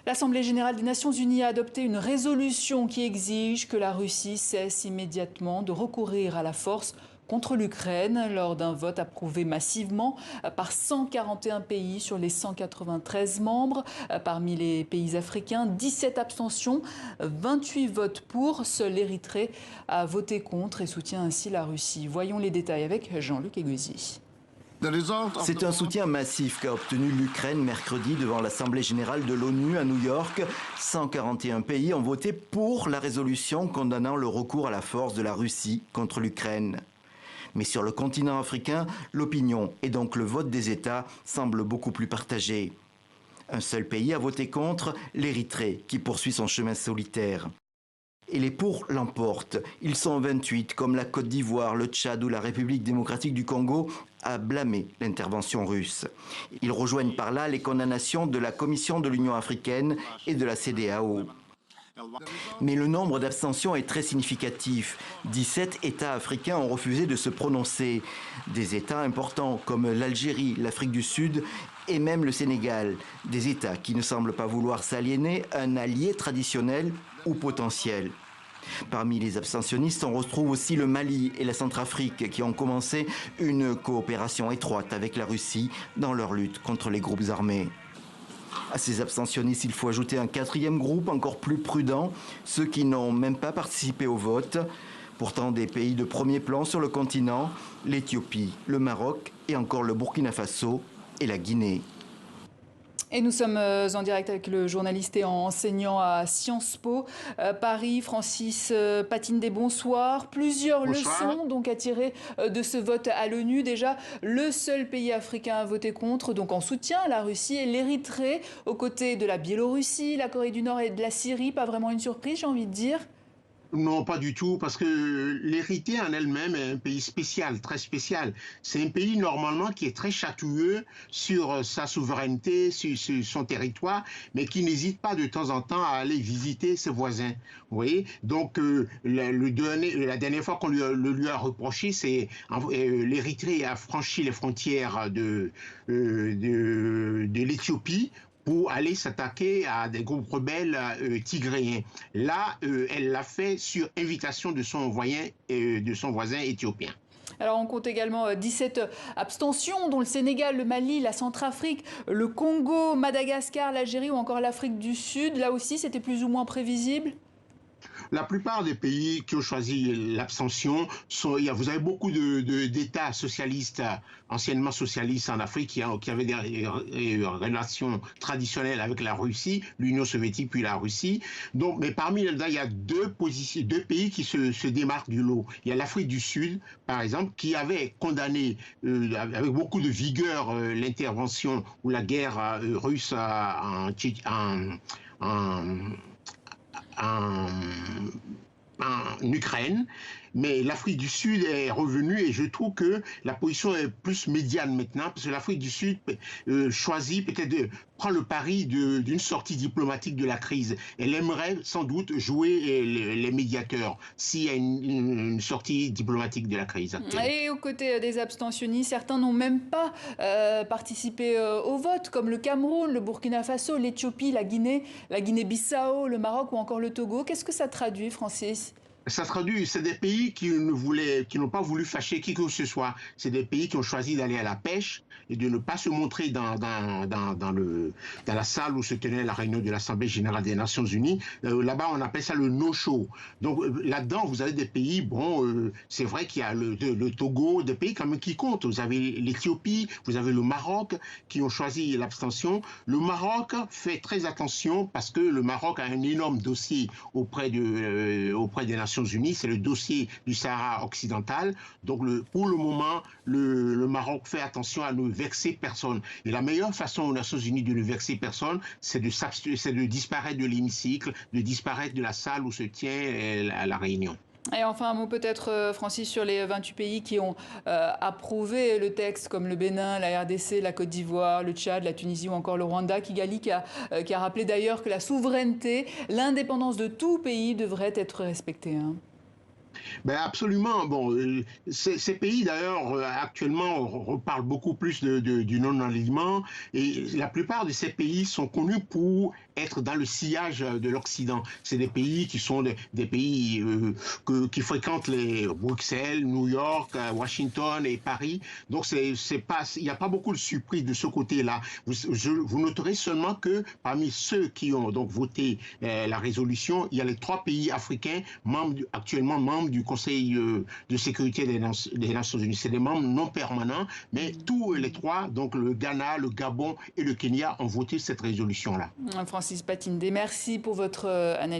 L'Assemblée générale des Nations unies a adopté une résolution qui exige que la Russie cesse immédiatement de recourir à la force contre l'Ukraine lors d'un vote approuvé massivement par 141 pays sur les 193 membres. Parmi les pays africains, 17 abstentions, 28 votes pour. Seul l'Érythrée a voté contre et soutient ainsi la Russie. Voyons les détails avec Jean-Luc Eguezi. C'est un soutien massif qu'a obtenu l'Ukraine mercredi devant l'Assemblée générale de l'ONU à New York. 141 pays ont voté pour la résolution condamnant le recours à la force de la Russie contre l'Ukraine. Mais sur le continent africain, l'opinion et donc le vote des États semblent beaucoup plus partagés. Un seul pays a voté contre, l'Érythrée, qui poursuit son chemin solitaire. Et les pour l'emportent. Ils sont 28, comme la Côte d'Ivoire, le Tchad ou la République démocratique du Congo, à blâmer l'intervention russe. Ils rejoignent par là les condamnations de la Commission de l'Union africaine et de la CEDEAO. Mais le nombre d'abstentions est très significatif. 17 États africains ont refusé de se prononcer. Des États importants comme l'Algérie, l'Afrique du Sud et même le Sénégal. Des États qui ne semblent pas vouloir s'aliéner un allié traditionnel ou potentiel. Parmi les abstentionnistes, on retrouve aussi le Mali et la Centrafrique qui ont commencé une coopération étroite avec la Russie dans leur lutte contre les groupes armés. À ces abstentionnistes, il faut ajouter un quatrième groupe encore plus prudent, ceux qui n'ont même pas participé au vote. Pourtant des pays de premier plan sur le continent, l'Éthiopie, le Maroc et encore le Burkina Faso et la Guinée. Et nous sommes en direct avec le journaliste et enseignant à Sciences Po Paris, Francis Patine-Des, bonsoir. Plusieurs leçons donc à tirer de ce vote à l'ONU. Déjà, le seul pays africain à voter contre, donc en soutien à la Russie, et l'Érythrée, aux côtés de la Biélorussie, la Corée du Nord et de la Syrie. Pas vraiment une surprise, j'ai envie de dire. Non, pas du tout, parce que l'Érythrée en elle-même est un pays spécial, très spécial. C'est un pays normalement qui est très chatouilleux sur sa souveraineté, sur son territoire, mais qui n'hésite pas de temps en temps à aller visiter ses voisins. Vous voyez. Donc la dernière fois qu'on lui a reproché, c'est l'Érythrée a franchi les frontières de l'Éthiopie pour aller s'attaquer à des groupes rebelles tigréens. Là, elle l'a fait sur invitation de son voisin éthiopien. Alors on compte également 17 abstentions, dont le Sénégal, le Mali, la Centrafrique, le Congo, Madagascar, l'Algérie ou encore l'Afrique du Sud. Là aussi, c'était plus ou moins prévisible? La plupart des pays qui ont choisi l'abstention, vous avez beaucoup d'États socialistes, anciennement socialistes en Afrique, qui avaient des relations traditionnelles avec la Russie, l'Union soviétique puis la Russie. Donc, mais parmi là, il y a deux pays qui se démarquent du lot. Il y a l'Afrique du Sud, par exemple, qui avait condamné avec beaucoup de vigueur l'intervention ou la guerre russe en Ukraine, mais l'Afrique du Sud est revenue et je trouve que la position est plus médiane maintenant, parce que l'Afrique du Sud choisit peut-être de prendre le pari d'une sortie diplomatique de la crise. Elle aimerait sans doute jouer les médiateurs s'il y a une sortie diplomatique de la crise. Et aux côtés des abstentionnistes, certains n'ont même pas participé au vote, comme le Cameroun, le Burkina Faso, l'Éthiopie, la Guinée-Bissau, le Maroc ou encore le Togo. Qu'est-ce que ça traduit, Francis? Ça traduit, c'est des pays qui n'ont pas voulu fâcher qui que ce soit. C'est des pays qui ont choisi d'aller à la pêche et de ne pas se montrer dans la salle où se tenait la réunion de l'Assemblée générale des Nations unies. Là-bas, on appelle ça le no-show. Donc là-dedans, vous avez des pays, c'est vrai qu'il y a le Togo, des pays quand même qui comptent. Vous avez l'Éthiopie, vous avez le Maroc qui ont choisi l'abstention. Le Maroc fait très attention parce que le Maroc a un énorme dossier auprès des Nations Unies, c'est le dossier du Sahara occidental. Donc pour le moment, le Maroc fait attention à ne vexer personne. Et la meilleure façon aux Nations Unies de ne vexer personne, c'est de disparaître de l'hémicycle, de disparaître de la salle où se tient la réunion. Et enfin, un mot peut-être, Francis, sur les 28 pays qui ont approuvé le texte, comme le Bénin, la RDC, la Côte d'Ivoire, le Tchad, la Tunisie ou encore le Rwanda. Kigali qui a rappelé d'ailleurs que la souveraineté, l'indépendance de tout pays devrait être respectée. Ben absolument. Bon, ces pays d'ailleurs actuellement reparlent beaucoup plus du non-alignement et la plupart de ces pays sont connus pour être dans le sillage de l'Occident. C'est des pays qui sont des pays qui fréquentent les Bruxelles, New York, Washington et Paris. Donc, il n'y a pas beaucoup de surprises de ce côté-là. Vous noterez seulement que parmi ceux qui ont donc voté la résolution, il y a les 3 pays africains actuellement membres du Conseil de sécurité des Nations Unies. C'est des membres non permanents, mais tous les 3, donc le Ghana, le Gabon et le Kenya, ont voté cette résolution-là. Francis Patindé, merci pour votre analyse.